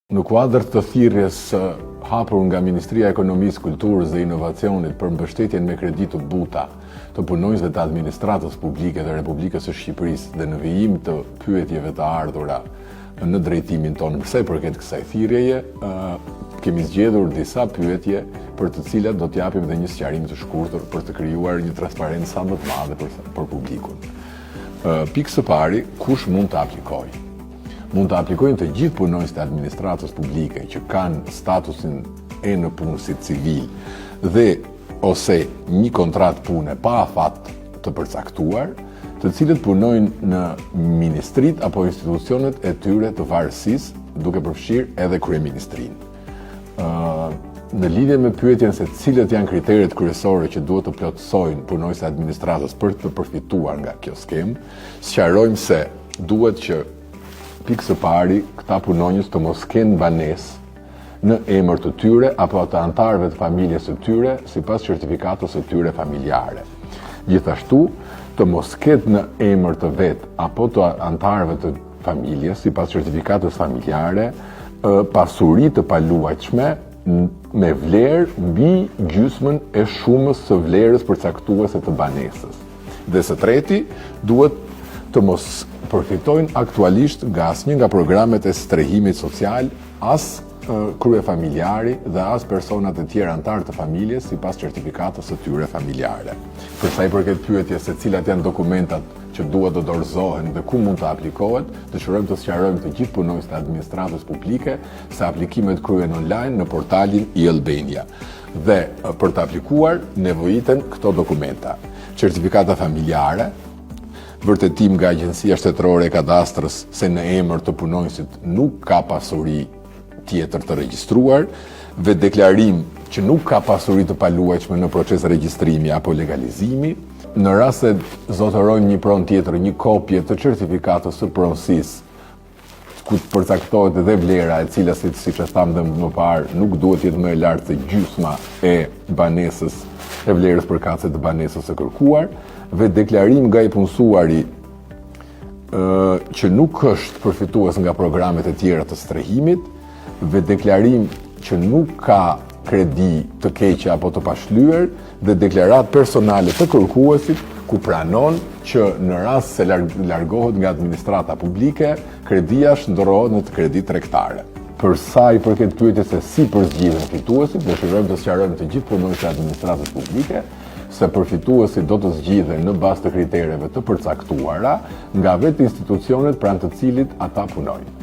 Në kuadër të thirrjes hapur nga Ministria e Ekonomisë, Kulturës dhe Inovacionit për mbështetjen me kredi të buta të punonjësve të administratës publike të Republikës së Shqipërisë dhe në vijim të pyetjeve të ardhura në drejtimin tonë sa i përket kësaj thirrjeje, kemi zgjedhur disa pyetje për të cilat do t'japim dhe një sqarim të shkurtër për të krijuar një transparencë sa më të madhe për publikun. Pikë së pari, kush mund të aplikojë? Mund të aplikojnë të gjithë punonjësit e administratës publike që kanë statusin e në punësit civil dhe ose një kontratë pune pa afat të përcaktuar, të cilët punojnë në ministrit apo institucionet e tyre të varësisë, duke përfshirë edhe kryeministrinë. Në lidhje me pyetjen se cilët janë kriteret kryesore që duhet të plotësojnë punonjësit e administratës për të përfituar nga kjo skemë, sqarojmë se duhet që pikë së pari, këta punonjës të mos kenë banesë në emër të tyre apo të antarëve të familjes së tyre sipas certifikatës së tyre familjare. Gjithashtu, të mos ketë në emër të vet apo të antarëve të familjes sipas certifikatës familjare pasuri të paluajtshme me vlerë mbi gjysmën e shumës së vlerës përcaktuese të banesës. Dhe së treti, duhet të mos përfitojnë aktualisht nga asnjë nga programet e strehimit social, as kryefamiljari dhe as personat e tjerë antarë të familjes sipas certifikatës së tyre familjare. Për sa i përket pyetjes se cilat janë dokumentat që duhet të dorëzohen dhe ku mund të aplikohet, dëshirojmë të sqarojmë të gjithë punonjësit e administratës publike se aplikimet kryhen online në portalin e-Albania. Dhe për të aplikuar nevojiten këto dokumenta: certifikata familjare, vërtetim nga Agjencia Shtetërore e Kadastrës se në emër të punonjësit nuk ka pasuri tjetër të regjistruar, dhe deklarim që nuk ka pasuri të paluajtshme në proces regjistrimi apo legalizimi. Në rast se zotërojnë një pronë tjetër, një kopje të certifikatës së pronësisë, ku të përcaktohet edhe vlera e cila, siç e thamë dhe më parë, nuk duhet jetë më e lartë se gjysma e banesës, e vlerës përkatëse të banesës së kërkuar, dhe deklarim nga i punësuari që nuk është përfitues nga programet e tjera të strehimit, dhe deklarim që nuk ka kredi të keqe apo të pashlyer, dhe deklarat personale të kërkuesit ku pranon që në rast se largohet nga administrata publike, kredia shndërrohet në kredi tregtare. Për sa i përket pyetjes se si përzgjidhen fituesit, dëshirojmë të sqarojmë të gjithë punonjësit e administratës publike se përfituesit do të zgjidhen në bazë të kritereve të përcaktuara nga vetë institucionet pranë të cilit ata punojnë.